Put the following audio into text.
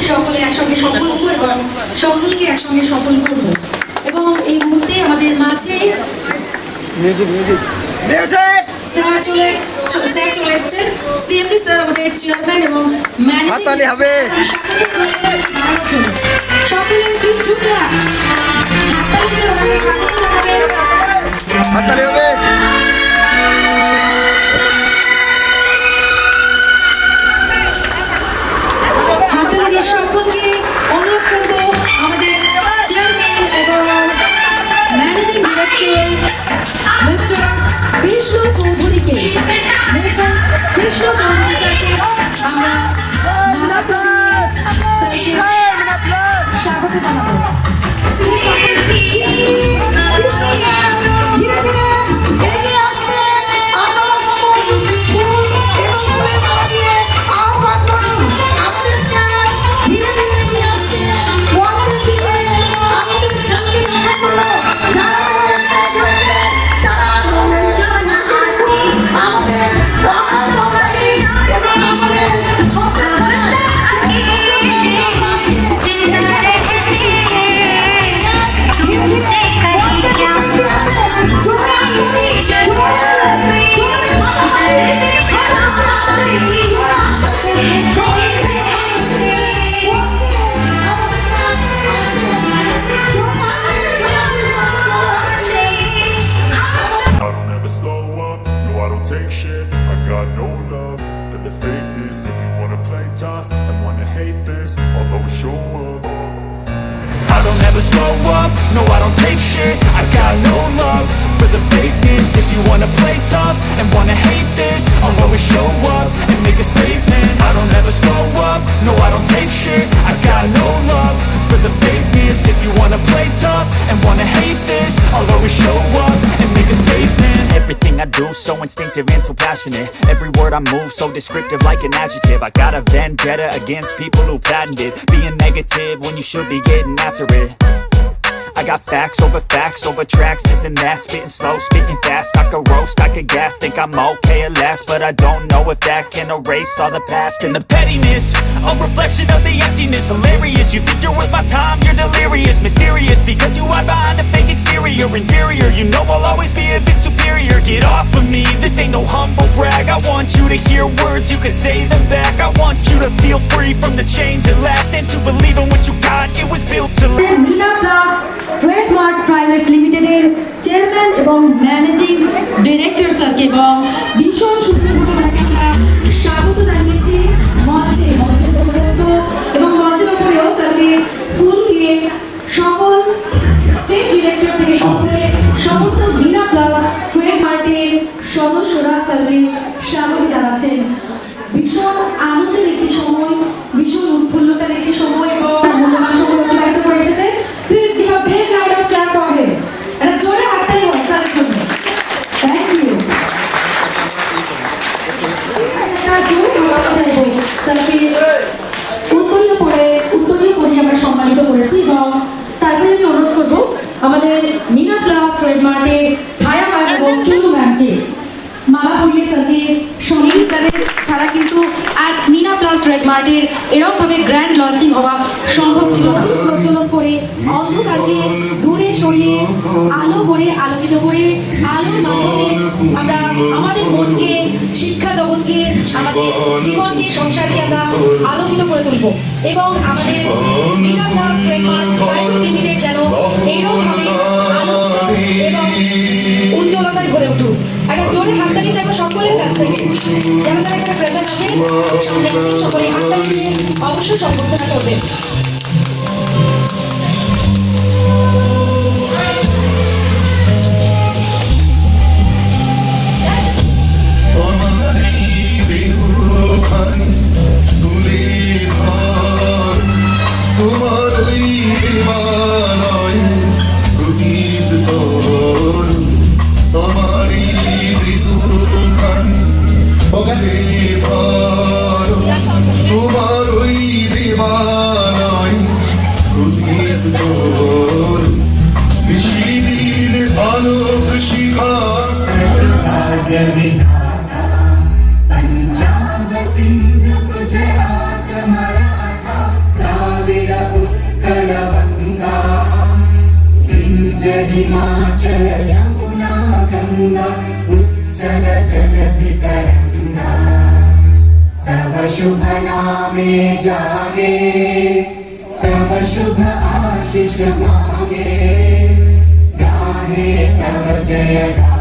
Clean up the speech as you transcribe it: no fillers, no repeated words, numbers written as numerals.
সকলে একসঙ্গে সফল হবো এবং সকলকে একসঙ্গে সফল করব। এবং এই মুহূর্তে আমাদের মাঝে স্যার চলে এসছেন। সিএমডি স্যার আমাদের চেয়ারম্যান এবং ম্যানেজার সকলে প্লিজ ডু ক্ল্যাপ। হাততালি দিয়ে আমাদের স্বাগত জানাবেন। হাততালি হবে। হাততালি দিয়ে সকলকে অনুরোধ করব আমাদের চেয়ারম্যান এবং ম্যানেজিং ডিরেক্টর মিস্টার কৃষ্ণ চৌধুরীকে স্যারকে আমরা মালা পরিয়ে স্যারকে স্বাগত জানাবো। কৃষ্ণ স্যার ধীরে ধীরে এগিয়ে আসছে। আপনারা সকল ফুল এবং ফুলের মালা দিয়ে আহ্বান করুন। আমাদের স্যার ধীরে ধীরে এগিয়ে আসছে মঞ্চের দিকে। আমাদের স্যারকে দেখা করলো। যারা স্যার রয়েছে তারা আমাদের স্যারকে দেখুন। আমাদের কোম্পানি এবং আমাদের সবটা ছড়ায় এখানে এসেছি। স্যার ধীরে ধীরে মঞ্চের দিকে এগিয়ে আছে। জোরে হাততালি, জোরে I don't ever slow up, no I don't take shit. I got no love for the fakeness. If you wanna play tough and wanna hate this, I'll always show up. I don't ever slow up, no I don't take shit. I got no love for the fakeness. If you wanna play tough and wanna hate this, I'll always show up and make a statement. I don't ever slow up, no I don't take shit. I got no love for the fakeness. If you wanna play tough and wanna hate this, I'll always show up and make a statement. Everything I do so instinctive and so passionate. Every word I move so descriptive like an adjective. I got a vendetta against people who patented being negative when you should be getting after it. I got facts over tracks, this and that. Spitting slow, spitting fast. I could roast, I could gas. Think I'm okay at last, but I don't know if that can erase all the past. And the pettiness, a reflection of the emptiness. Hilarious, you think you're worth my time, you're delirious. Mysterious, because you hide behind a fake exterior. Inferior, you know I'll always be a bit superior. Get off of me, this ain't no humble brag. I want you to hear words, you can say them back. I want you to feel free from the chains that last, and to believe in what you got, it was built to last. Meena plus trademark private লিমিটেডের chairman এবং managing director স্যারকে এবং ভীষণ সুন্দরভাবে ওনাকে আমরা স্বাগত জানিয়েছি মঞ্চে পর্যন্ত। এবং মঞ্চের উপরেও স্যারকে ফুল দিয়ে সকল স্টেট ডিরেক্টর থেকে সমস্ত মিনা প্লাস ট্রেডমার্কের সদস্যরা স্যারকে স্বাগত জানাচ্ছেন। ভীষণ আনন্দের একটি সময়, ভীষণ উৎফুল্লতার একটি সময় এবং মূল্যবান সময় অতিবাহিত করে এসেছে। Please give a big round of clap for him. And জোরে হাততালি হোক স্যারের জন্য। Thank you. স্যারকে উত্তরীয় পরে আমরা সম্মানিত করেছি এবং তারপরে আমি অনুরোধ করবো আমাদের মিনা প্লাস ট্রেডমার্কের ছায়া ম্যাম এবং চুনু ম্যামকে মালা পরিয়ে স্যারকে সঙ্গে স্যারের ছাড়া কিন্তু আজ মিনা প্লাস ট্রেডমার্কের এরকমভাবে গ্র্যান্ড লঞ্চিং হওয়া সম্ভব ছিল না। প্রজ্বলন করে অন্ধকারকে দূরে সরিয়ে আলো ভরে আলোকিত করে আলোর মাধ্যমে আমরা আমাদের মনকে, শিক্ষা জগৎকে, আমাদের জীবনকে, সংসারকে আমরা আলোকিত করে তুলব এবং আমাদের Meena plus trademark private limited যেন এইরকমভাবে আলোকিত এবং উজ্জ্বলতায় ভরে উঠুক। একটা জোরে হাততালি থাকবে সকলের কাছ থেকে, যারা তারা এখানে প্রেজেন্ট আছেন সামনে আছেন সকলে হাততালি দিয়ে অবশ্যই সম্বর্ধনা করবেন। Give me उज्ज्वल यमुना गंगा उज्ज्वल जलधितरंगा तव शुभ नामे जागे तव शुभ आशीष मांगे गाहे तव जय गाथा